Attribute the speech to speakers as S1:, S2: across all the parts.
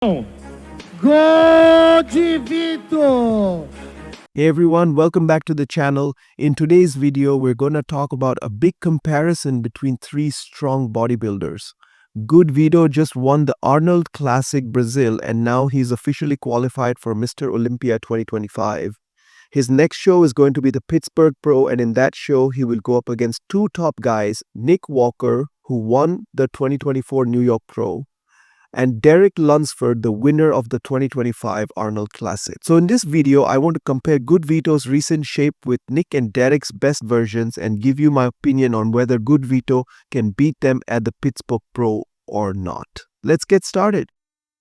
S1: Good Vito!
S2: Hey everyone, welcome back to the channel. In today's video, we're going to talk about a big comparison between three strong bodybuilders. Good Vito just won the Arnold Classic Brazil and now he's officially qualified for Mr. Olympia 2025. His next show is going to be the Pittsburgh Pro, and in that show, he will go up against two top guys, Nick Walker, who won the 2024 New York Pro, and Derek Lunsford, the winner of the 2025 Arnold Classic. So in this video, I want to compare Good Vito's recent shape with Nick and Derek's best versions and give you my opinion on whether Good Vito can beat them at the Pittsburgh Pro or not. Let's get started.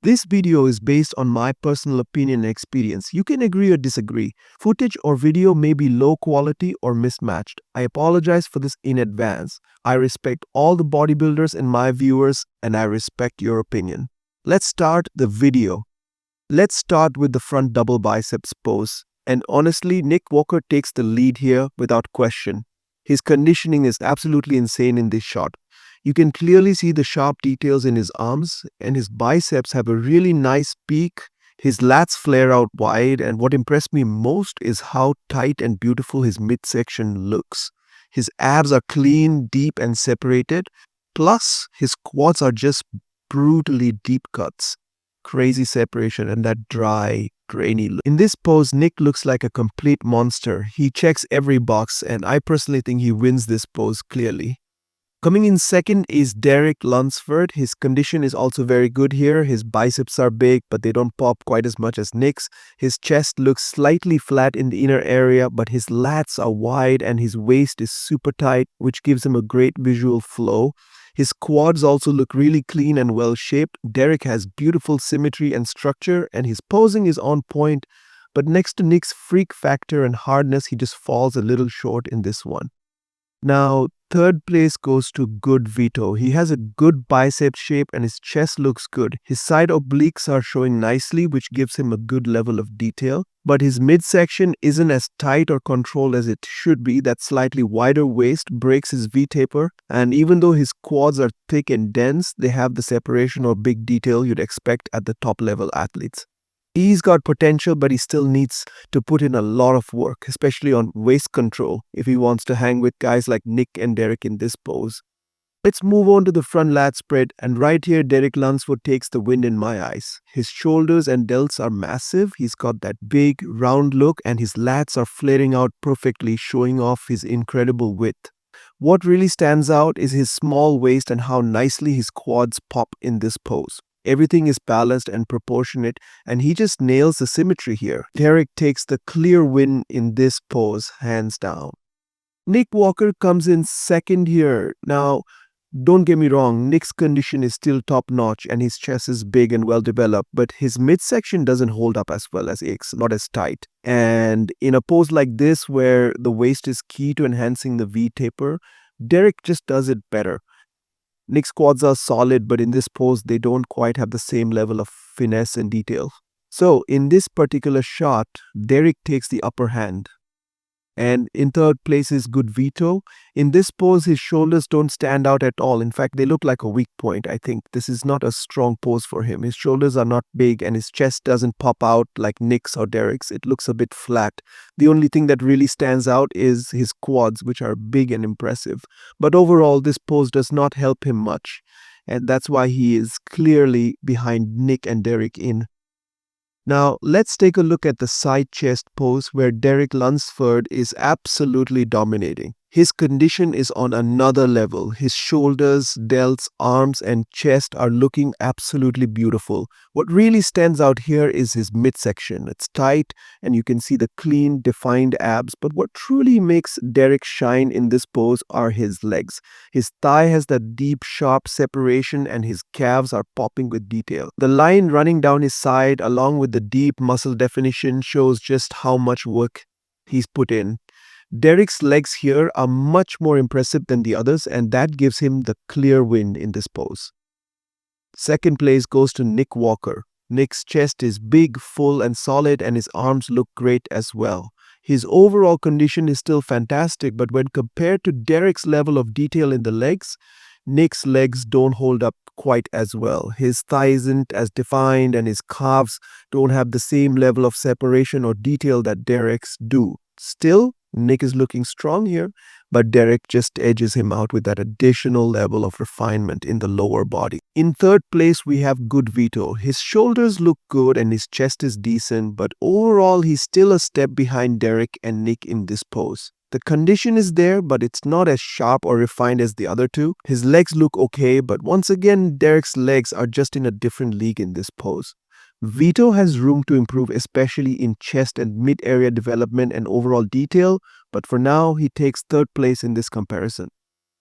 S2: This video is based on my personal opinion and experience. You can agree or disagree. Footage or video may be low quality or mismatched. I apologize for this in advance. I respect all the bodybuilders and my viewers, and I respect your opinion. Let's start the video. Let's start with the front double biceps pose. And honestly, Nick Walker takes the lead here without question. His conditioning is absolutely insane in this shot. You can clearly see the sharp details in his arms, and his biceps have a really nice peak. His lats flare out wide, and what impressed me most is how tight and beautiful his midsection looks. His abs are clean, deep, and separated. Plus, his quads are just brutally deep cuts. Crazy separation and that dry, grainy look. In this pose, Nick looks like a complete monster. He checks every box, and I personally think he wins this pose clearly. Coming in second is Derek Lunsford. His condition is also very good here. His biceps are big, but they don't pop quite as much as Nick's. His chest looks slightly flat in the inner area, but his lats are wide and his waist is super tight, which gives him a great visual flow. His quads also look really clean and well shaped. Derek has beautiful symmetry and structure, and his posing is on point, but next to Nick's freak factor and hardness, he just falls a little short in this one. Now, third place goes to Good Vito. He has a good bicep shape and his chest looks good. His side obliques are showing nicely, which gives him a good level of detail. But his midsection isn't as tight or controlled as it should be. That slightly wider waist breaks his V-taper. And even though his quads are thick and dense, they have the separation or big detail you'd expect at the top level athletes. He's got potential, but he still needs to put in a lot of work, especially on waist control, if he wants to hang with guys like Nick and Derek in this pose. Let's move on to the front lat spread, and right here Derek Lunsford takes the win in my eyes. His shoulders and delts are massive, he's got that big, round look, and his lats are flaring out perfectly, showing off his incredible width. What really stands out is his small waist and how nicely his quads pop in this pose. Everything is balanced and proportionate, and he just nails the symmetry here. Derek takes the clear win in this pose, hands down. Nick Walker comes in second here. Now, don't get me wrong, Nick's condition is still top-notch and his chest is big and well-developed, but his midsection doesn't hold up as well as X, not as tight. And in a pose like this, where the waist is key to enhancing the V-taper, Derek just does it better. Nick's quads are solid, but in this pose, they don't quite have the same level of finesse and detail. So, in this particular shot, Derek takes the upper hand. And in third place is Good Vito. In this pose, his shoulders don't stand out at all. In fact, they look like a weak point. I think this is not a strong pose for him. His shoulders are not big and his chest doesn't pop out like Nick's or Derek's. It looks a bit flat. The only thing that really stands out is his quads, which are big and impressive. But overall, this pose does not help him much. And that's why he is clearly behind Nick and Derek in. Now, let's take a look at the side chest pose where Derek Lunsford is absolutely dominating. His condition is on another level. His shoulders, delts, arms, and chest are looking absolutely beautiful. What really stands out here is his midsection. It's tight and you can see the clean, defined abs. But what truly makes Derek shine in this pose are his legs. His thigh has that deep, sharp separation and his calves are popping with detail. The line running down his side along with the deep muscle definition shows just how much work he's put in. Derek's legs here are much more impressive than the others, and that gives him the clear win in this pose. Second place goes to Nick Walker. Nick's chest is big, full, and solid, and his arms look great as well. His overall condition is still fantastic, but when compared to Derek's level of detail in the legs, Nick's legs don't hold up quite as well. His thigh isn't as defined and his calves don't have the same level of separation or detail that Derek's do. Still, Nick is looking strong here, but Derek just edges him out with that additional level of refinement in the lower body. In third place, we have Good Vito. His shoulders look good and his chest is decent, but overall, he's still a step behind Derek and Nick in this pose. The condition is there, but it's not as sharp or refined as the other two. His legs look okay, but once again, Derek's legs are just in a different league in this pose. Vito has room to improve, especially in chest and mid-area development and overall detail, but for now, he takes third place in this comparison.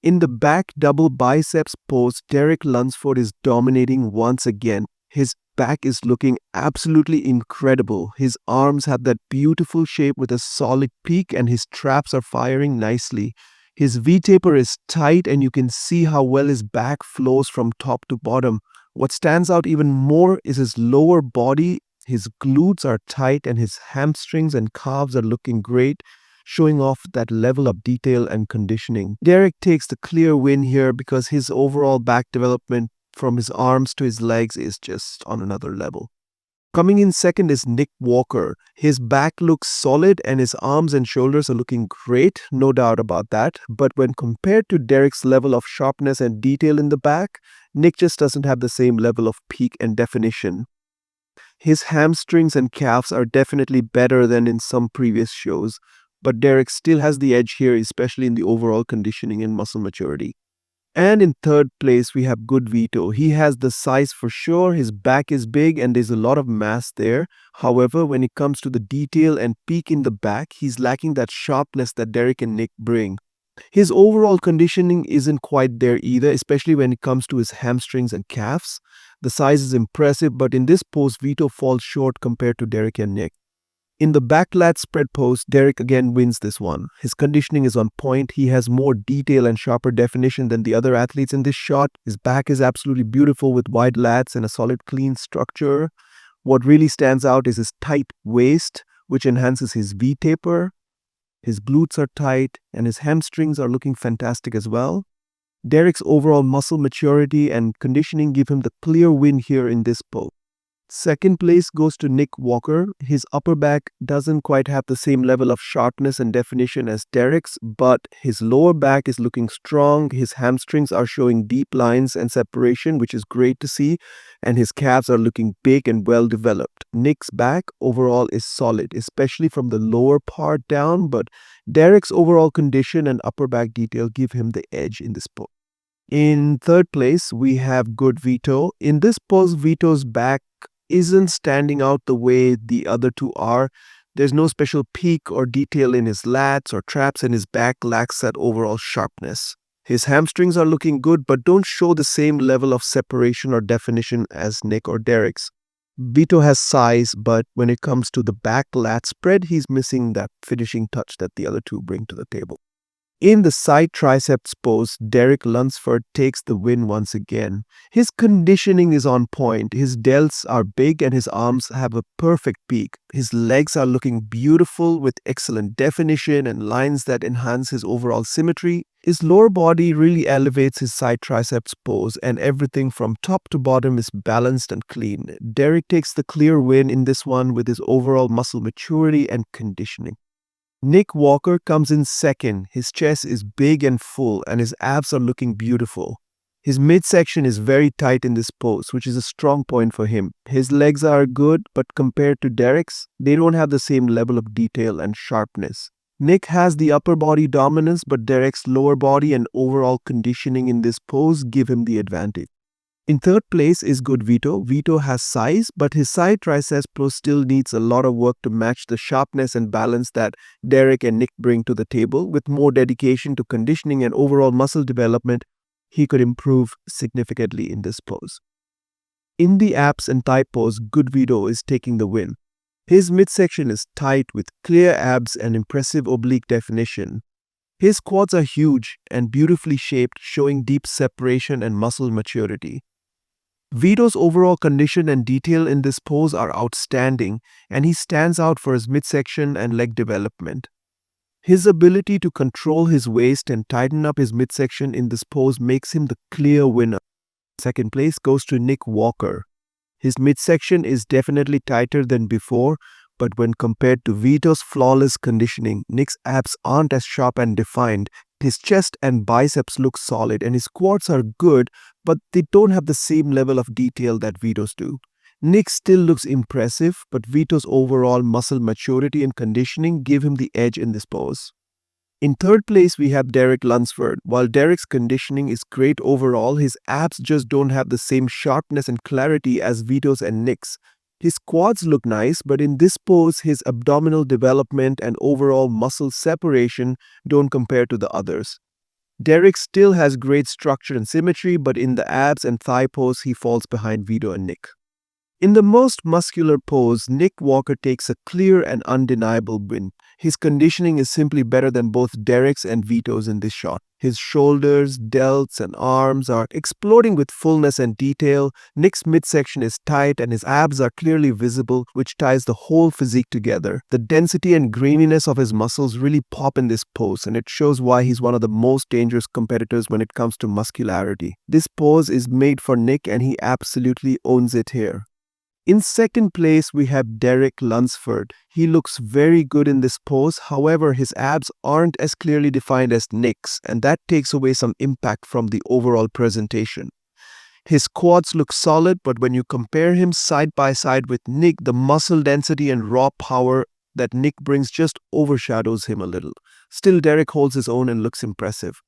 S2: In the back double biceps pose, Derek Lunsford is dominating once again. His back is looking absolutely incredible. His arms have that beautiful shape with a solid peak and his traps are firing nicely. His V-taper is tight and you can see how well his back flows from top to bottom. What stands out even more is his lower body. His glutes are tight and his hamstrings and calves are looking great, showing off that level of detail and conditioning. Derek takes the clear win here because his overall back development from his arms to his legs is just on another level. Coming in second is Nick Walker. His back looks solid and his arms and shoulders are looking great, no doubt about that. But when compared to Derek's level of sharpness and detail in the back, Nick just doesn't have the same level of peak and definition. His hamstrings and calves are definitely better than in some previous shows, but Derek still has the edge here, especially in the overall conditioning and muscle maturity. And in third place, we have Good Vito. He has the size for sure, his back is big and there's a lot of mass there. However, when it comes to the detail and peak in the back, he's lacking that sharpness that Derek and Nick bring. His overall conditioning isn't quite there either, especially when it comes to his hamstrings and calves. The size is impressive, but in this pose, Vito falls short compared to Derek and Nick. In the back lat spread pose, Derek again wins this one. His conditioning is on point. He has more detail and sharper definition than the other athletes in this shot. His back is absolutely beautiful with wide lats and a solid clean structure. What really stands out is his tight waist, which enhances his V-taper. His glutes are tight and his hamstrings are looking fantastic as well. Derek's overall muscle maturity and conditioning give him the clear win here in this pose. Second place goes to Nick Walker. His upper back doesn't quite have the same level of sharpness and definition as Derek's, but his lower back is looking strong. His hamstrings are showing deep lines and separation, which is great to see, and his calves are looking big and well developed. Nick's back overall is solid, especially from the lower part down, but Derek's overall condition and upper back detail give him the edge in this pose. In third place, we have Good Vito. In this pose, Vito's back isn't standing out the way the other two are. There's no special peak or detail in his lats or traps, and his back lacks that overall sharpness. His hamstrings are looking good but don't show the same level of separation or definition as Nick or Derek's. Vito has size, but when it comes to the back lat spread, he's missing that finishing touch that the other two bring to the table. In the side triceps pose, Derek Lunsford takes the win once again. His conditioning is on point. His delts are big and his arms have a perfect peak. His legs are looking beautiful with excellent definition and lines that enhance his overall symmetry. His lower body really elevates his side triceps pose and everything from top to bottom is balanced and clean. Derek takes the clear win in this one with his overall muscle maturity and conditioning. Nick Walker comes in second. His chest is big and full and his abs are looking beautiful. His midsection is very tight in this pose, which is a strong point for him. His legs are good, but compared to Derek's, they don't have the same level of detail and sharpness. Nick has the upper body dominance, but Derek's lower body and overall conditioning in this pose give him the advantage. In third place is Good Vito. Vito has size, but his side triceps pose still needs a lot of work to match the sharpness and balance that Derek and Nick bring to the table. With more dedication to conditioning and overall muscle development, he could improve significantly in this pose. In the abs and thigh pose, Good Vito is taking the win. His midsection is tight with clear abs and impressive oblique definition. His quads are huge and beautifully shaped, showing deep separation and muscle maturity. Vito's overall condition and detail in this pose are outstanding, and he stands out for his midsection and leg development. His ability to control his waist and tighten up his midsection in this pose makes him the clear winner. Second place goes to Nick Walker. His midsection is definitely tighter than before, but when compared to Vito's flawless conditioning, Nick's abs aren't as sharp and defined. His chest and biceps look solid and his quads are good, but they don't have the same level of detail that Vito's do. Nick still looks impressive, but Vito's overall muscle maturity and conditioning give him the edge in this pose. In third place, we have Derek Lunsford. While Derek's conditioning is great overall, his abs just don't have the same sharpness and clarity as Vito's and Nick's. His quads look nice, but in this pose, his abdominal development and overall muscle separation don't compare to the others. Derek still has great structure and symmetry, but in the abs and thigh pose, he falls behind Vito and Nick. In the most muscular pose, Nick Walker takes a clear and undeniable win. His conditioning is simply better than both Derek's and Vito's in this shot. His shoulders, delts, and arms are exploding with fullness and detail. Nick's midsection is tight and his abs are clearly visible, which ties the whole physique together. The density and graininess of his muscles really pop in this pose, and it shows why he's one of the most dangerous competitors when it comes to muscularity. This pose is made for Nick and he absolutely owns it here. In second place, we have Derek Lunsford. He looks very good in this pose, however, his abs aren't as clearly defined as Nick's, and that takes away some impact from the overall presentation. His quads look solid, but when you compare him side by side with Nick, the muscle density and raw power that Nick brings just overshadows him a little. Still, Derek holds his own and looks impressive.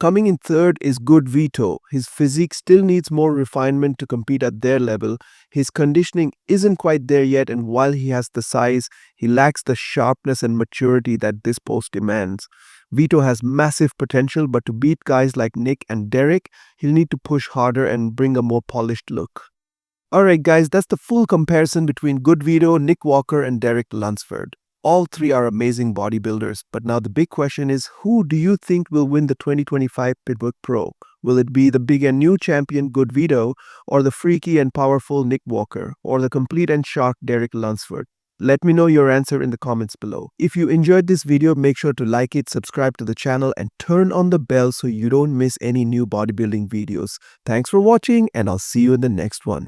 S2: Coming in third is Good Vito. His physique still needs more refinement to compete at their level. His conditioning isn't quite there yet, and while he has the size, he lacks the sharpness and maturity that this pose demands. Vito has massive potential, but to beat guys like Nick and Derek, he'll need to push harder and bring a more polished look. Alright guys, that's the full comparison between Good Vito, Nick Walker, and Derek Lunsford. All three are amazing bodybuilders, but now the big question is, who do you think will win the 2025 Pittsburgh Pro? Will it be the big and new champion Good Vito, or the freaky and powerful Nick Walker, or the complete and sharp Derek Lunsford? Let me know your answer in the comments below. If you enjoyed this video, make sure to like it, subscribe to the channel, and turn on the bell so you don't miss any new bodybuilding videos. Thanks for watching, and I'll see you in the next one.